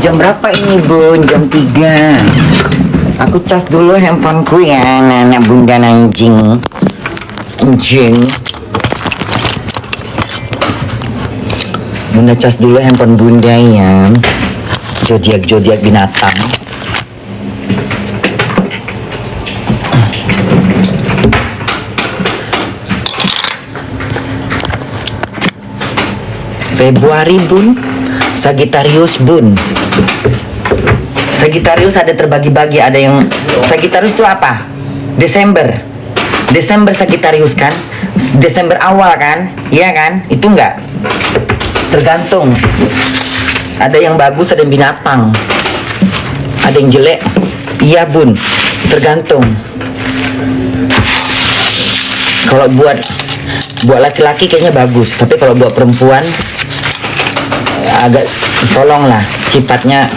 Jam berapa ini Bun? Jam 3. Aku cas dulu handphoneku ya, anak bunda anjing. Bunda cas dulu handphone bunda ya. Zodiak binatang. Februari Bun, Sagittarius Bun. Sagittarius ada terbagi-bagi, ada yang Sagittarius itu apa? Desember Sagittarius kan? Desember awal kan? Iya kan? Itu enggak? Tergantung. Ada yang bagus, ada yang binatang. Ada yang jelek. Iya Bun, tergantung. Kalau buat laki-laki kayaknya bagus, tapi kalau buat perempuan agak tolonglah sifatnya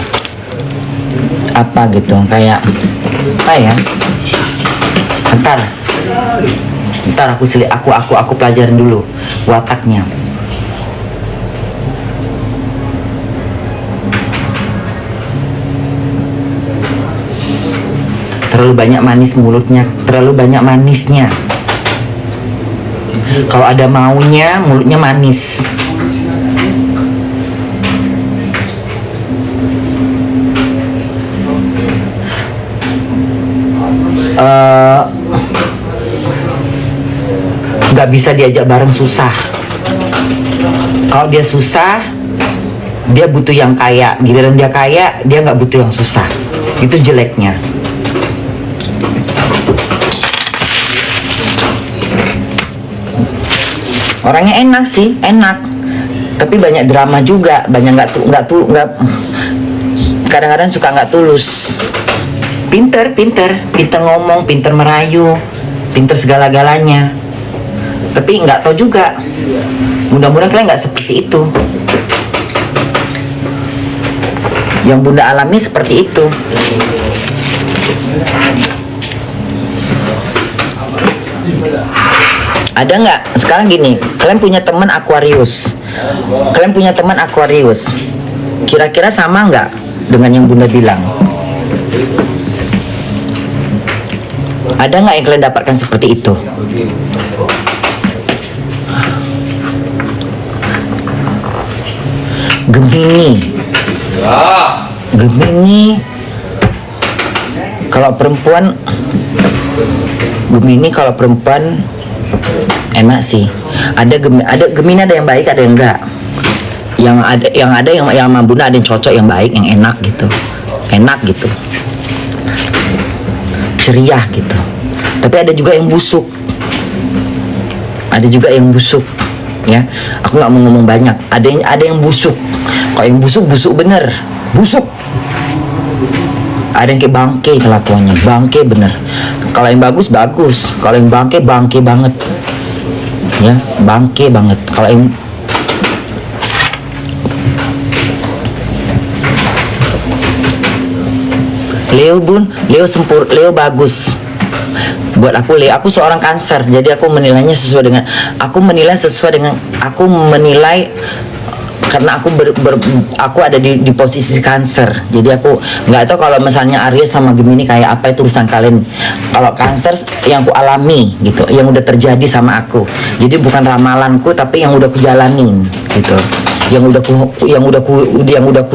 apa gitu, kayak apa ya, ntar aku pelajarin dulu wataknya. Terlalu banyak manis mulutnya, terlalu banyak manisnya. Kalau ada maunya, mulutnya manis. Nggak bisa diajak bareng, susah. Kalau dia susah, dia butuh yang kaya. Giliran dia kaya, dia nggak butuh yang susah. Itu jeleknya. Orangnya enak sih, enak. Tapi banyak drama juga, banyak nggak kadang-kadang suka nggak tulus. Pinter ngomong, pinter merayu, pinter segala-galanya. Tapi nggak tahu juga. Mudah-mudahan kalian nggak seperti itu. Yang Bunda alami seperti itu. Ada nggak? Sekarang gini, kalian punya teman Aquarius. Kira-kira sama nggak dengan yang Bunda bilang? Ada nggak yang kalian dapatkan seperti itu? Gemini kalau perempuan enak sih. Ada Gemini, ada yang baik, ada yang enggak. Yang sama Bunda ada yang cocok, yang baik, yang enak gitu. Ceria gitu. Tapi ada juga yang busuk. Ya. Aku nggak mau ngomong banyak. Ada yang busuk. Kalau yang busuk bener. Ada yang kayak bangke kelakuannya, bangke bener. Kalau yang bagus, kalau yang bangke banget. Ya, bangke banget. Kalau yang Leo Bun, Leo bagus. Buat aku Leo, aku seorang Cancer, jadi aku menilai karena aku ada di posisi Cancer. Jadi aku nggak tahu kalau misalnya Aries sama Gemini kayak apa, itu urusan kalian. Kalau Cancer yang aku alami gitu, yang udah terjadi sama aku. Jadi bukan ramalanku, tapi yang udah ku jalanin gitu. Yang udah ku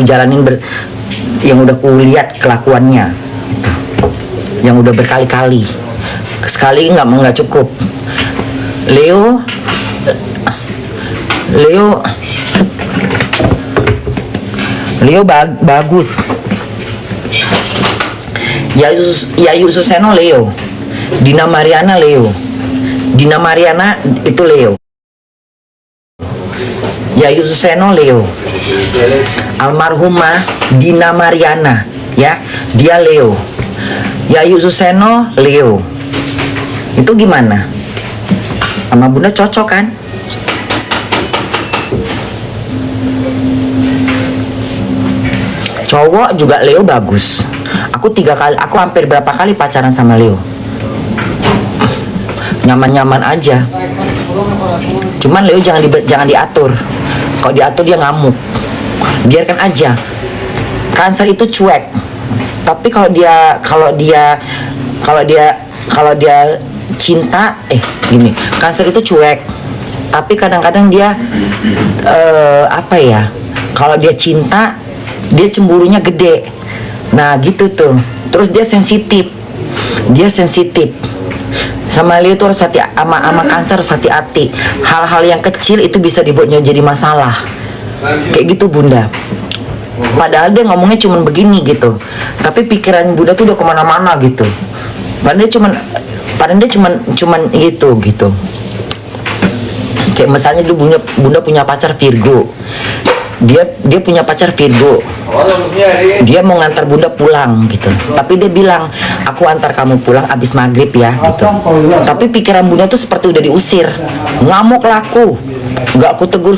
jalanin, yang udah ku lihat kelakuannya gitu. Yang udah berkali-kali. Sekali nggak cukup. Leo bagus. Yayu Suseno Leo. Dina Mariana itu Leo. Yayu Suseno Leo. Almarhumah Dina Mariana, ya, dia Leo. Yayu Suseno Leo. Itu gimana? Sama Bunda cocok kan? Cowok juga Leo bagus. Aku hampir berapa kali pacaran sama Leo. Nyaman-nyaman aja. Cuman Leo jangan diatur. Kalau diatur dia ngamuk. Biarkan aja. Cancer itu cuek, tapi kalau dia cinta, gini, Cancer itu cuek, tapi kadang-kadang dia apa ya, kalau dia cinta dia cemburunya gede. Nah gitu tuh. Terus dia sensitif sama Leo tuh, harus hati sama Cancer, harus hati-hati. Hal-hal yang kecil itu bisa dibuatnya jadi masalah kayak gitu Bunda. Padahal dia ngomongnya cuman begini gitu, tapi pikiran Bunda tuh udah kemana-mana gitu. Padahal dia cuman gitu. Kayak misalnya dulu Bunda punya pacar Virgo. Dia punya pacar Virgo. Dia mau ngantar Bunda pulang gitu. Tapi dia bilang, aku antar kamu pulang abis maghrib ya gitu. Tapi pikiran Bunda tuh seperti udah diusir. Ngamuk laku. Nggak aku tegur,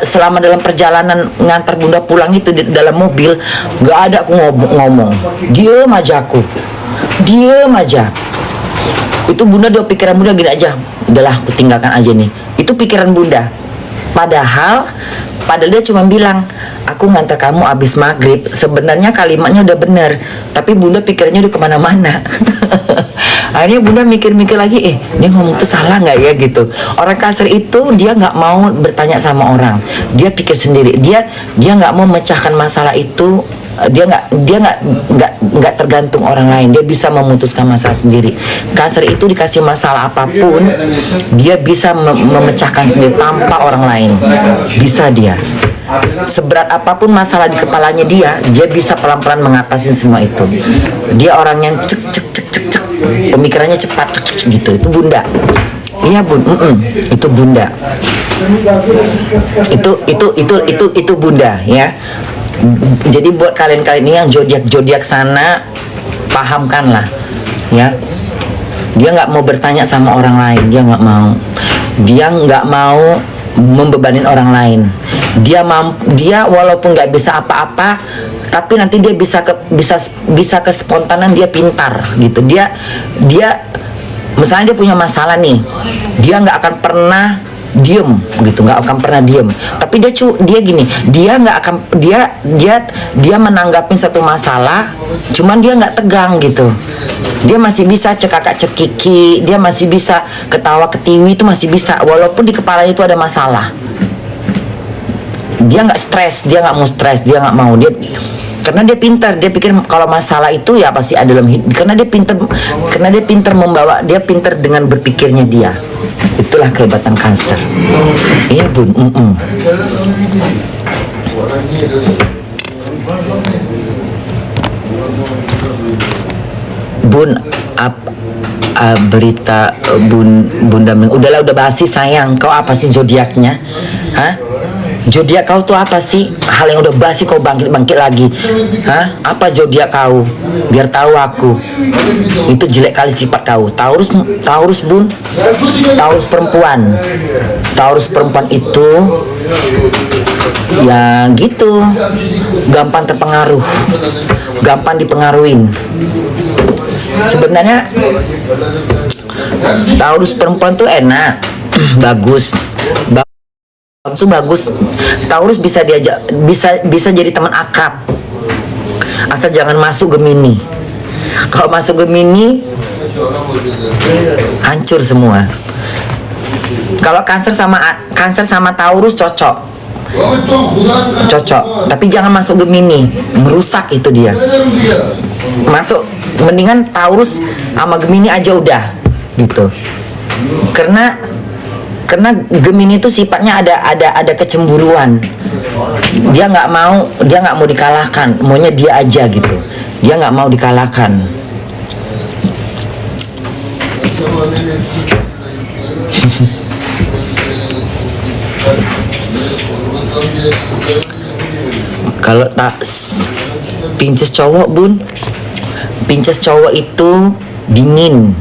selama dalam perjalanan ngantar Bunda pulang itu di dalam mobil, nggak ada aku ngomong. Diem aja. Itu Bunda, dia pikiran Bunda gini aja, udahlah aku tinggalkan aja nih. Itu pikiran Bunda. Padahal dia cuma bilang, aku ngantar kamu abis maghrib. Sebenarnya kalimatnya udah bener, tapi Bunda pikirnya udah kemana-mana. Akhirnya Bunda mikir-mikir lagi, ini ngomong tuh salah nggak ya gitu. Orang Cancer itu dia nggak mau bertanya sama orang, dia pikir sendiri. Dia nggak mau memecahkan masalah itu. Dia nggak tergantung orang lain. Dia bisa memutuskan masalah sendiri. Cancer itu dikasih masalah apapun, dia bisa memecahkan sendiri tanpa orang lain. Bisa dia. Seberat apapun masalah di kepalanya dia bisa pelan-pelan mengatasi semua itu. Dia orang yang cek, pemikirannya cepat, gitu. Itu Bunda. Iya Bun, itu Bunda. Itu Bunda ya. Jadi buat kalian ini yang zodiak sana, pahamkanlah ya. Dia nggak mau bertanya sama orang lain, dia nggak mau membebanin orang lain. Dia walaupun nggak bisa apa-apa, tapi nanti dia bisa kespontanan, dia pintar gitu. Dia misalnya dia punya masalah nih, dia nggak akan pernah diem gitu, nggak akan pernah diem. Tapi dia gini, dia menanggapi satu masalah, cuman dia nggak tegang gitu. Dia masih bisa cekakak cekiki, dia masih bisa ketawa ketiwi, itu masih bisa walaupun di kepalanya itu ada masalah. Dia nggak stres, dia nggak mau stres, dia nggak mau, karena dia pintar. Dia pikir kalau masalah itu ya pasti ada dalam hidup, karena dia pintar membawa, dia pintar dengan berpikirnya dia. Itulah kehebatan Cancer. Iya Bun. Bun, berita Bunda, udahlah, udah basi sayang. Kau apa sih zodiaknya? Hah? Zodiak kau tuh apa sih? Hal yang udah basi kau bangkit lagi. Hah? Apa zodiak kau? Biar tahu aku. Itu jelek kali sifat kau. Taurus Bun. Taurus perempuan. Taurus perempuan itu ya gitu. Gampang terpengaruh. Gampang dipengaruhin. Sebenarnya Taurus perempuan tuh enak. Bagus. Itu bagus. Taurus bisa jadi teman akrab, asal jangan masuk Gemini. Kalau masuk Gemini hancur semua. Kalau Cancer sama Taurus cocok, tapi jangan masuk Gemini, merusak itu dia. Mendingan Taurus sama Gemini aja udah gitu. Karena Gemini itu sifatnya ada kecemburuan. Dia nggak mau dikalahkan, maunya dia aja gitu. Dia nggak mau dikalahkan. Kalau tak Pisces cowok Bun, Pisces cowok itu dingin,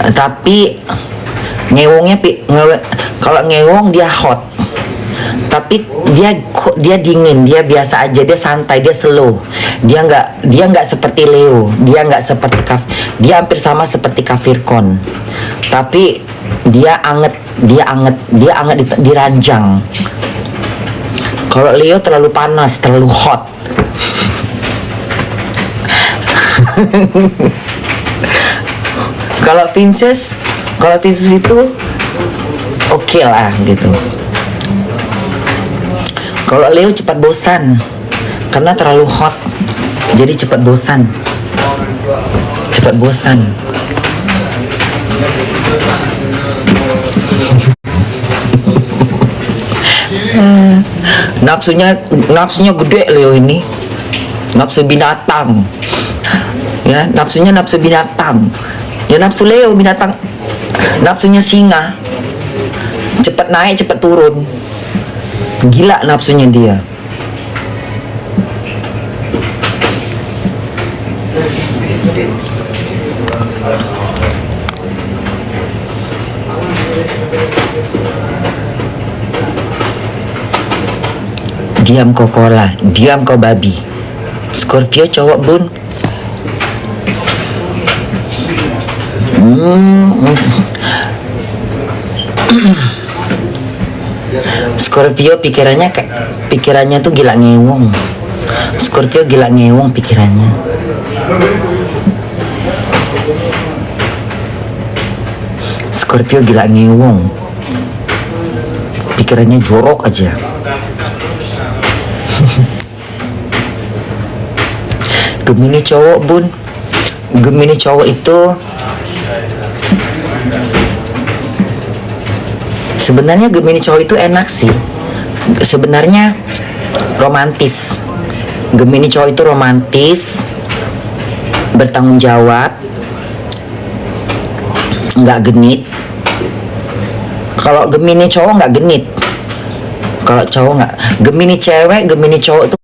tapi kalau ngewong dia hot, tapi dia dingin, dia biasa aja, dia santai, dia slow. Dia nggak seperti Leo, dia hampir sama seperti Capricorn, tapi dia anget diranjang. Kalau Leo terlalu panas, terlalu hot. Kalau Pisces itu oke lah gitu. Kalau Leo cepat bosan karena terlalu hot, jadi cepat bosan. Nafsunya gede Leo ini, nafsu binatang ya, nafsu binatang ya, nafsu Leo binatang, nafsunya singa, cepat naik cepat turun, gila nafsunya dia. Diam kau kola, diam kau babi. Scorpio cowok bun. Scorpio pikirannya tuh gila ngewong. Scorpio gila ngewong pikirannya. Scorpio gila ngewong. Pikirannya jorok aja. Gemini cowok bun. Gemini cowok itu sebenarnya Gemini cowok itu enak sih. Sebenarnya romantis. Gemini cowok itu romantis, bertanggung jawab, nggak genit. Kalau Gemini cowok nggak genit. Kalau cowok nggak. Gemini cewek, Gemini cowok itu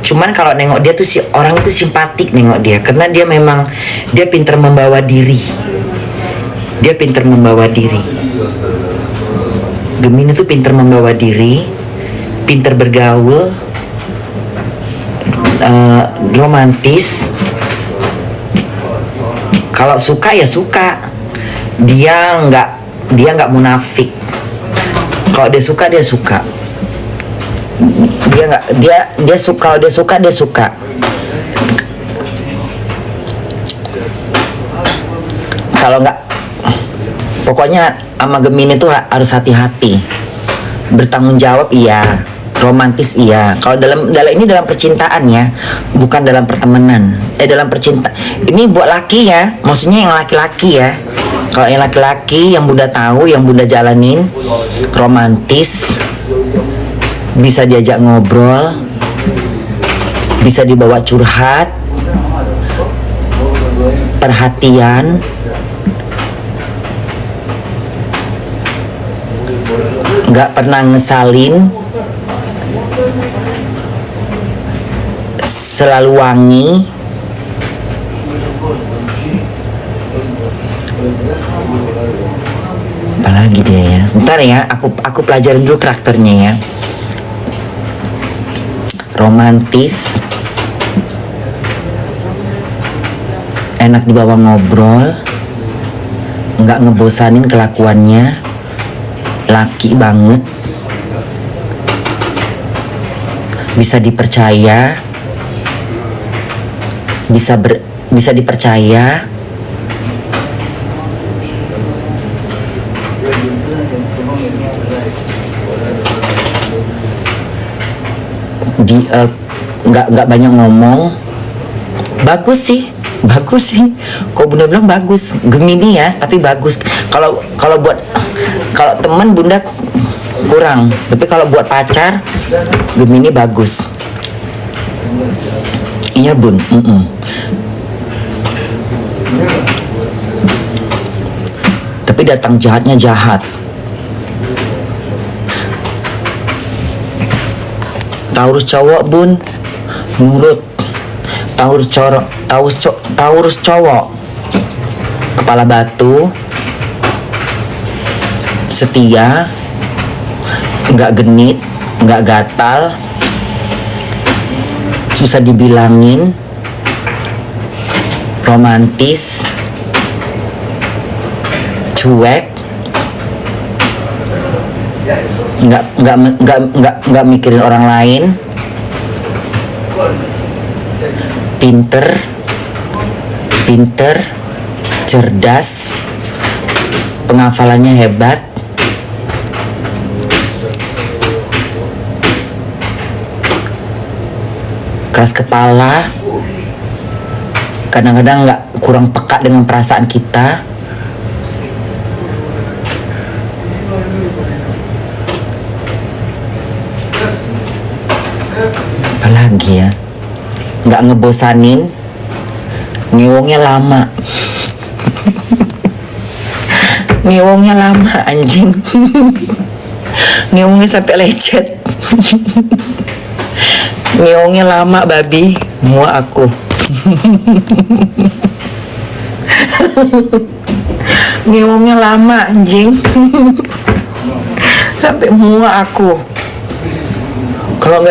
cuman kalau nengok dia tuh si orang itu simpatik nengok dia, karena dia memang dia pintar membawa diri. Gemini tuh pintar membawa diri, pintar bergaul, romantis. Kalau suka ya suka, dia nggak munafik. Kalau dia suka dia suka. Kalau dia suka. Kalau nggak, pokoknya sama Gemini tuh harus hati-hati. Bertanggung jawab iya, romantis iya. Kalau dalam percintaan ya, bukan dalam pertemanan. Dalam percintaan. Ini buat laki ya, maksudnya yang laki-laki ya. Kalau yang laki-laki yang Bunda tahu, yang Bunda jalanin, romantis, bisa diajak ngobrol, bisa dibawa curhat, perhatian, nggak pernah ngesalin, selalu wangi. Apalagi dia ya, bentar ya, aku pelajarin dulu karakternya ya. Romantis, enak dibawa ngobrol, nggak ngebosanin kelakuannya, laki banget, bisa dipercaya, bisa dipercaya. Nggak banyak ngomong. Bagus sih. Kok Bunda bilang bagus. Gemini ya, tapi bagus. Kalau teman Bunda kurang, tapi kalau buat pacar Gemini bagus. Iya Bun. Tapi datang jahatnya jahat. Taurus cowok Bun, nurut. Taurus cowok, kepala batu, setia, nggak genit, nggak gatal, susah dibilangin, romantis, cuek, nggak mikirin orang lain, pinter, cerdas, penghafalannya hebat, keras kepala, kadang-kadang nggak kurang peka dengan perasaan kita. Apalagi ya, nggak ngebosanin, ngewongnya lama. Ngewongnya lama anjing. Ngewongnya sampai lecet. Ngewongnya lama babi, muak aku. Ngewongnya lama anjing. Sampai muak aku. Kalau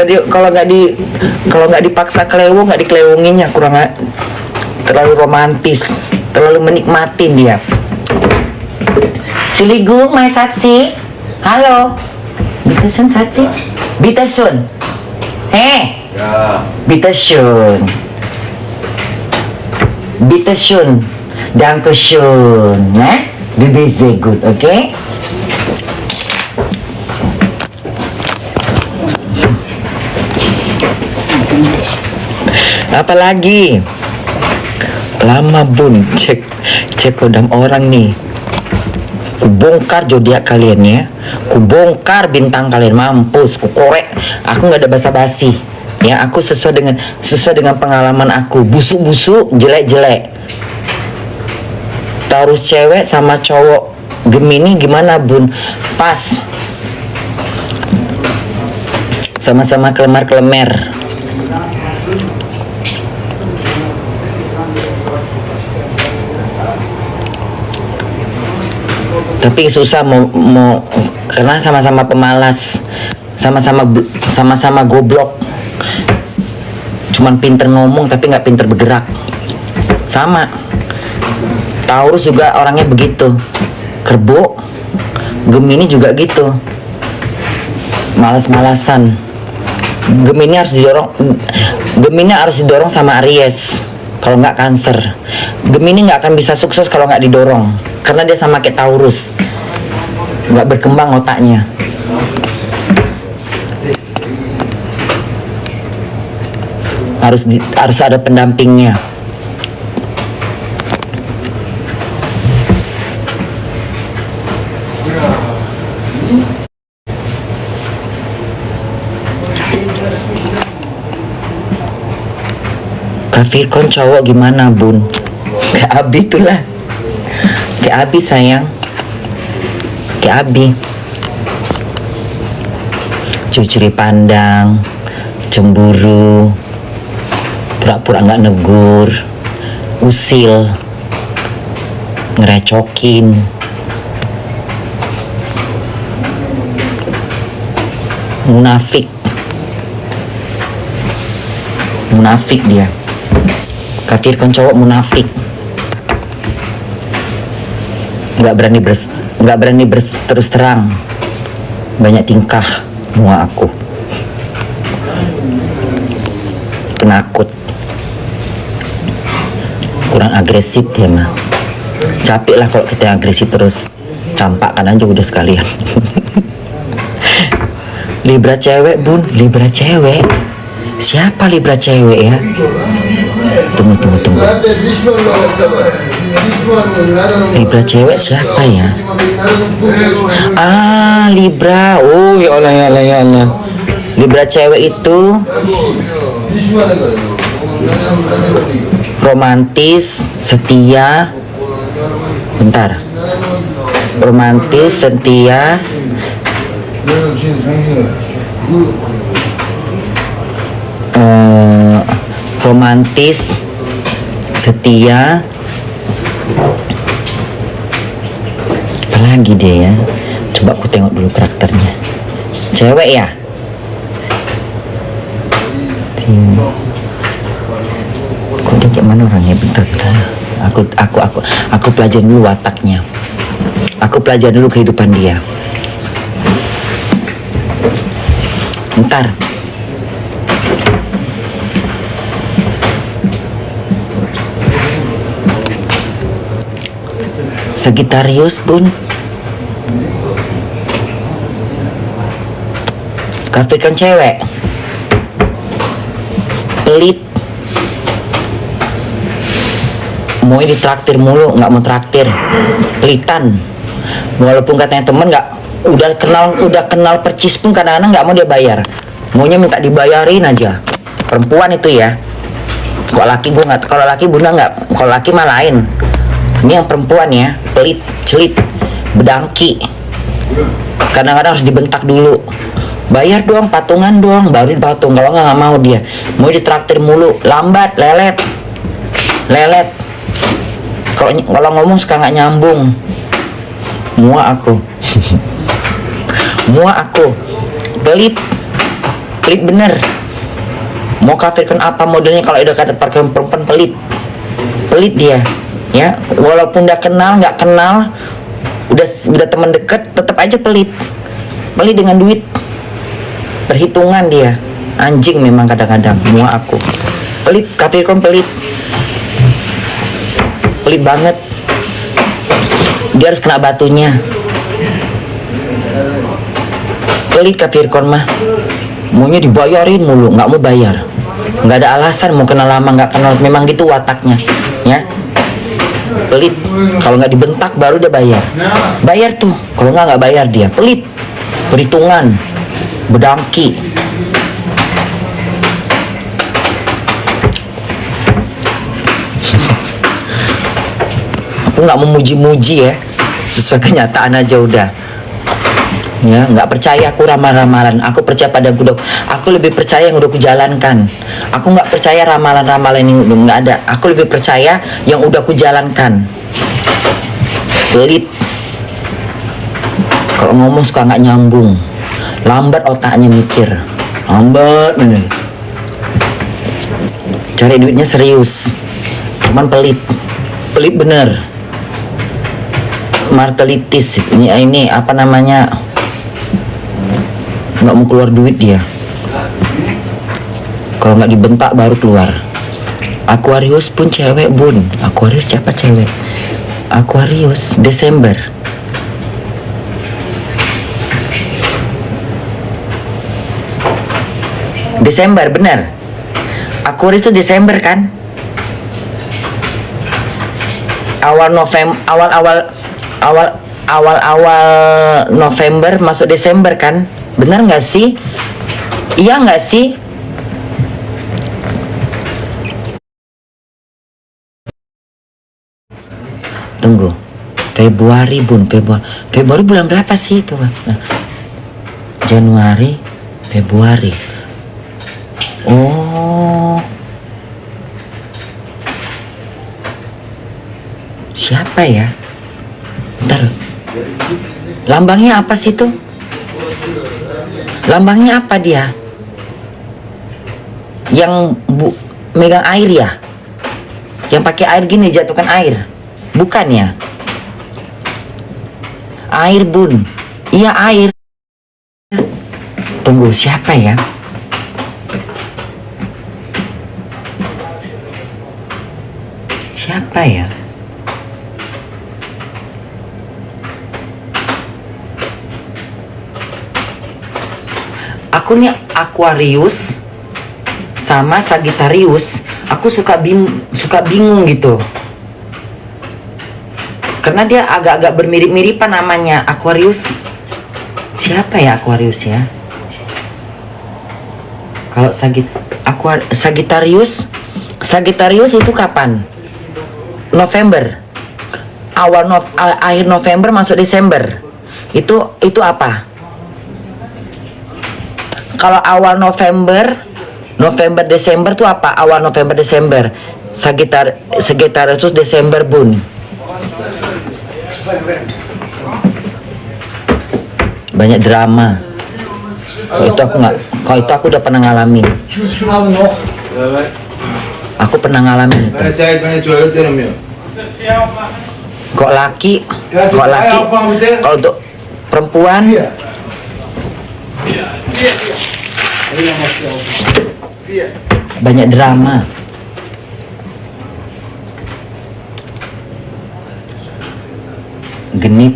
nggak dipaksa kelewong, nggak dikelewonginnya, kurang terlalu romantis, terlalu menikmatin dia. Siligung, my saksi. Halo. Bitasun saksi. Bitasun. Bitasun. Bitasun. Dankeschön. Du bist sehr gut, okay? Apalagi lama bun, cek kodam orang nih. Kubongkar zodiak kalian ya, kubongkar bintang kalian, mampus, ku korek. Aku nggak ada basa-basi ya, aku sesuai dengan pengalaman aku. Busuk-busuk, jelek-jelek. Taurus cewek sama cowok Gemini gimana bun? Pas, sama-sama kelemar-kelemer. Tapi susah mau karena sama-sama pemalas, sama-sama goblok. Cuman pinter ngomong tapi nggak pinter bergerak. Sama Taurus juga orangnya begitu, Kerbo. Gemini juga gitu, malas-malasan. Gemini harus didorong sama Aries, kalau nggak Cancer. Gemini nggak akan bisa sukses kalau nggak didorong, karena dia sama kayak Taurus, nggak berkembang otaknya. Harus ada pendampingnya. Kafirkon cowok gimana bun? Kayak Abi itulah, kayak Abi sayang, kayak Abi. Curi-curi pandang, cemburu, pura-pura nggak negur, usil, ngerecokin, munafik dia. Kafirkan cowok munafik, nggak berani terus terang, banyak tingkah. Muak aku, penakut, kurang agresif dia mah. Capek lah kalau kita agresif terus, campakkan aja udah sekalian. Libra cewek bun, Libra cewek. Siapa Libra cewek ya? Tunggu. Libra cewek siapa ya? Libra. Oh ya Allah. Libra cewek itu romantis, setia. Bentar. Romantis, setia. Romantis, setia. Apalagi deh ya, coba aku tengok dulu karakternya. Cewek ya? Kok dia kayak Mana orangnya? Bentar. Aku pelajari dulu wataknya. Aku pelajari dulu kehidupan dia. Bentar. Sagittarius Bun. Kafirkan cewek. Pelit. Mau ditraktir mulu, nggak mau traktir. Pelitan. Walaupun katanya temen, nggak, udah kenal percis pun kadang-kadang nggak mau dia bayar. Maunya minta dibayarin aja. Perempuan itu ya. Kalau laki gue nggak, kalau laki bunda nggak, kalau laki mah lain. Ini yang perempuan ya, pelit, celit, bedangki. Kadang-kadang harus dibentak dulu. Bayar dong, patungan dong, baru dipatung. Kalau nggak mau dia. Mau ditraktir mulu, lambat, lelet. Kalau ngomong suka nggak nyambung. Muak aku. Pelit bener. Mau kafirkan apa modelnya, kalau udah kata perempuan pelit dia ya. Walaupun udah kenal nggak kenal, udah teman dekat, tetap aja pelit dengan duit. Perhitungan dia, anjing memang kadang-kadang. Muak aku. Pelit, kafirkan pelit banget. Dia harus kena batunya. Pelit kafirkan mah. Maunya dibayarin mulu, nggak mau bayar. Nggak ada alasan, mau kenal lama nggak kenal, memang gitu wataknya ya. Pelit. Kalau nggak dibentak baru dia bayar. Bayar tuh, kalau nggak bayar dia. Pelit. Perhitungan. Bedangki. Aku nggak memuji-muji ya, sesuai kenyataan aja udah ya. Nggak percaya aku ramalan-ramalan, aku percaya pada gudok. Aku lebih percaya yang udah aku jalankan. Aku nggak percaya ramalan-ramalan yang udah nggak ada. Aku lebih percaya yang udah aku jalankan. Pelit. Kalau ngomong suka nggak nyambung, lambat otaknya mikir, lambat bener. Cari duitnya serius, cuman pelit bener. Martelitis ini apa namanya, nggak mau keluar duit dia. Kalau nggak dibentak baru keluar. Aquarius pun cewek Bun. Aquarius siapa cewek? Aquarius Desember. Desember bener. Aquarius itu Desember kan? Awal November masuk Desember kan? Bener nggak sih? Iya nggak sih? Tunggu. Februari Bun, Februari bulan berapa sih? Nah, Januari, Februari. Oh. Siapa ya? Bentar. Lambangnya apa sih tuh? Lambangnya apa dia? Yang megang air ya? Yang pakai air gini jatuhkan air? Bukan ya? Air Bun. Iya air. Tunggu, siapa ya? Siapa ya? Aku nih Aquarius sama Sagittarius, aku suka bingung gitu. Karena dia agak-agak bermirip-miripan namanya. Aquarius. Siapa ya Aquarius ya? Kalau Sagittarius itu kapan? November. Akhir November masuk Desember. Itu apa? Kalau awal November Desember tuh apa? Awal November Desember. Sagittarius Desember Bun. Banyak drama. Kalau itu aku udah pernah ngalamin. Aku pernah ngalamin itu. Kok laki, kalau untuk perempuan banyak drama. Genit,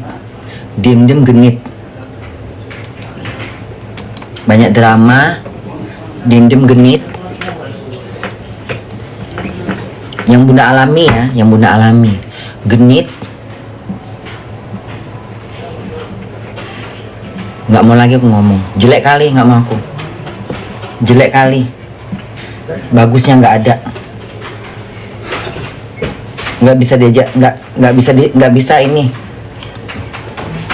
diem-diem genit. Banyak drama, diem-diem genit. Yang bunda alami ya, yang bunda alami. Genit. Nggak mau lagi aku ngomong. Jelek kali, nggak mau aku. Jelek kali. Bagusnya nggak ada. Nggak bisa diajak, nggak bisa ini.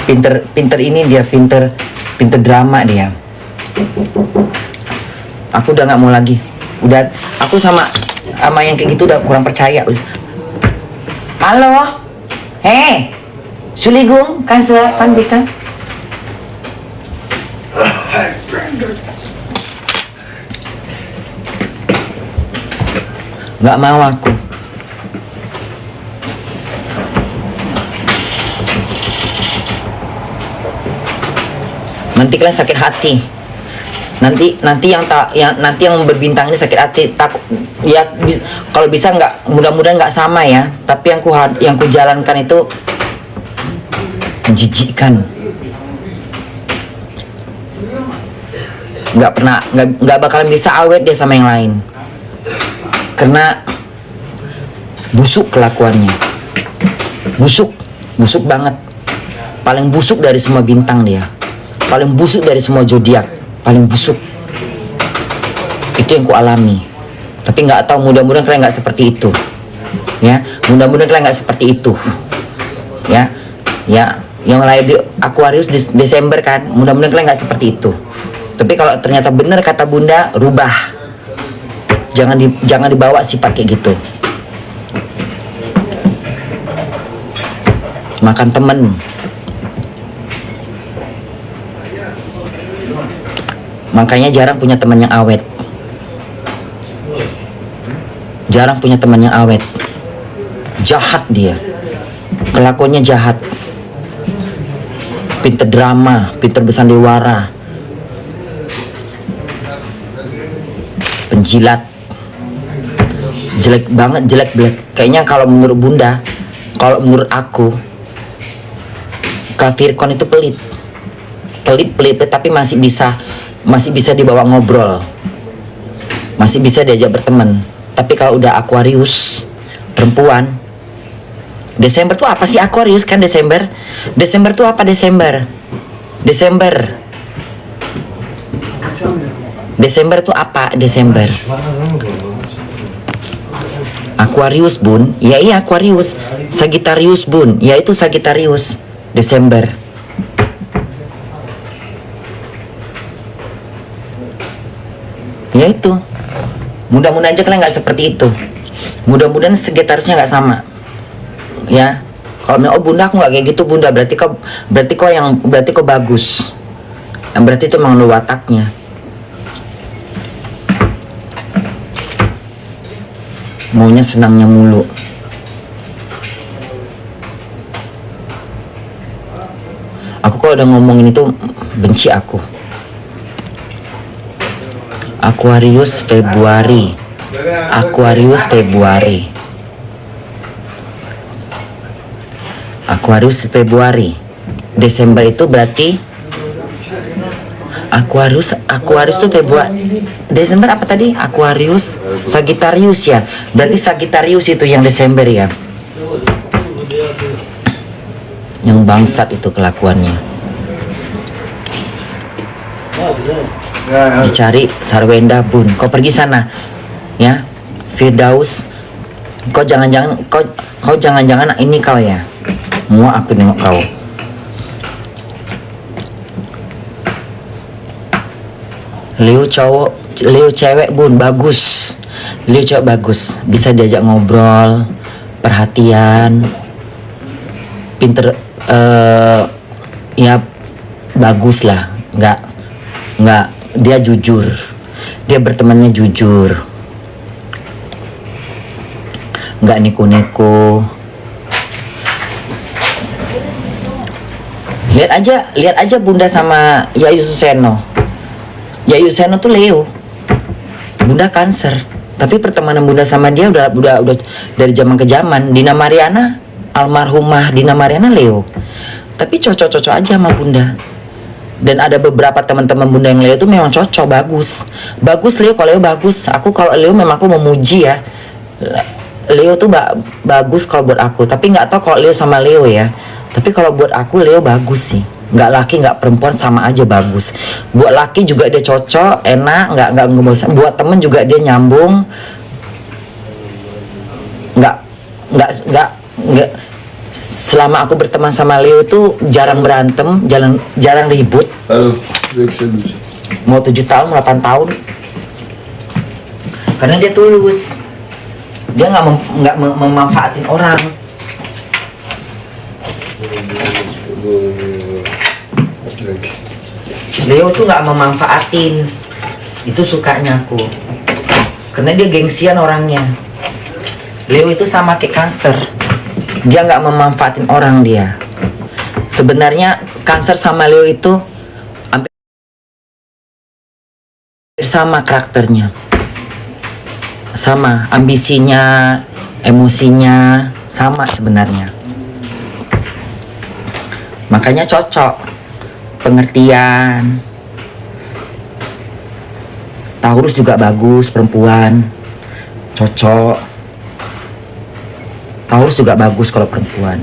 Pinter ini dia, pinter drama dia. Aku udah nggak mau lagi. Udah, aku sama yang kayak gitu udah kurang percaya. Halo, Suligung, kansler Pandika. Nggak mau aku. Nanti kalian sakit hati. Nanti yang berbintang ini sakit hati. Takut ya, kalau bisa nggak, mudah-mudahan nggak sama ya. Tapi yang ku jalankan itu menjijikkan. Nggak bakalan bisa awet dia sama yang lain. Karena busuk kelakuannya. Busuk banget. Paling busuk dari semua bintang dia. Paling busuk dari semua zodiak, paling busuk. Itu yang ku alami. Tapi nggak tahu, mudah-mudahan kalian nggak seperti itu. Ya, mudah-mudahan kalian nggak seperti itu. Ya, yang lahir di Aquarius di Desember kan, mudah-mudahan kalian nggak seperti itu. Tapi kalau ternyata benar kata bunda, rubah. Jangan dibawa sifat kayak gitu. Makan temen. Makanya jarang punya teman yang awet. Jarang punya teman yang awet. Jahat dia. Kelakuannya jahat. Pinter drama, pinter bersandiwara. Penjilat. Jelek banget, jelek. Kayaknya kalau menurut bunda, kalau menurut aku, Kak Firkon itu pelit, tapi masih bisa dibawa ngobrol, masih bisa diajak berteman. Tapi kalau udah Aquarius perempuan, Desember tuh apa sih Aquarius kan? Desember tuh apa? Desember tuh apa? Desember Aquarius bun, ya iya Aquarius. Sagittarius bun, ya itu Sagittarius. Desember. Ya itu. Mudah-mudahan aja kalian nggak seperti itu. Mudah-mudahan Sagittariusnya nggak sama. Ya. Kalau bunda aku nggak kayak gitu bunda, berarti kau bagus. Berarti itu emang lu wataknya. Maunya senangnya mulu. Aku kalau udah ngomongin itu benci aku. Aquarius Februari. Desember itu berarti Aquarius tuh Februari. Desember apa tadi? Aquarius, Sagittarius ya. Berarti Sagittarius itu yang Desember ya. Yang bangsat itu kelakuannya. Dicari Sarwenda bun. Kau pergi sana. Ya. Firdaus. Kau jangan-jangan ini kau ya. Mau aku nengok kau. Leo cewek bun, bagus. Leo cewek bagus, bisa diajak ngobrol, perhatian, pinter, ya bagus lah. Nggak, dia jujur, dia bertemannya jujur. nggak neko-neko. Lihat aja Bunda sama Yayu Suseno. Yayu Suseno tuh Leo, Bunda Cancer. Tapi pertemanan Bunda sama dia udah dari zaman ke zaman. Dina Mariana, almarhumah Dina Mariana Leo. Tapi cocok-cocok aja sama Bunda. Dan ada beberapa teman-teman Bunda yang Leo tuh memang cocok, bagus Leo. Kalau Leo bagus, aku kalau Leo memang aku memuji ya, Leo tuh bagus kalau buat aku. Tapi nggak tahu kalau Leo sama Leo ya, tapi kalau buat aku Leo bagus sih. Nggak laki nggak perempuan sama aja bagus. Buat laki juga dia cocok, enak, nggak ngebosan. Buat temen juga dia nyambung, nggak. Selama aku berteman sama Leo itu jarang berantem, jarang ribut. Mau 7 tahun, 8 tahun. Karena dia tulus. Dia nggak memanfaatin orang. Leo tuh nggak memanfaatin. Itu sukanya aku. Karena dia gengsian orangnya. Leo itu sama kayak Cancer. Dia nggak memanfaatin orang dia. Sebenarnya Cancer sama Leo itu hampir sama karakternya, sama ambisinya, emosinya sama sebenarnya. Makanya cocok, pengertian. Taurus juga bagus, perempuan cocok. Taurus juga bagus kalau perempuan.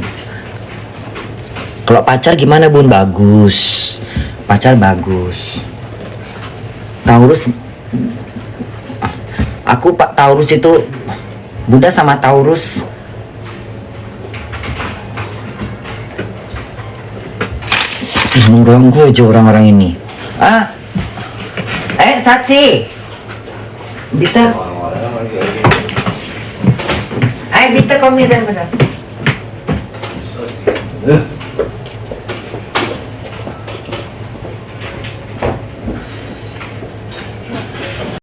Kalau pacar gimana Bun? Bagus. Pacar bagus. Taurus, aku Pak Taurus itu, Bunda sama Taurus mengganggu aja orang-orang ini. Satsi Bita, Bita kom nih bentar.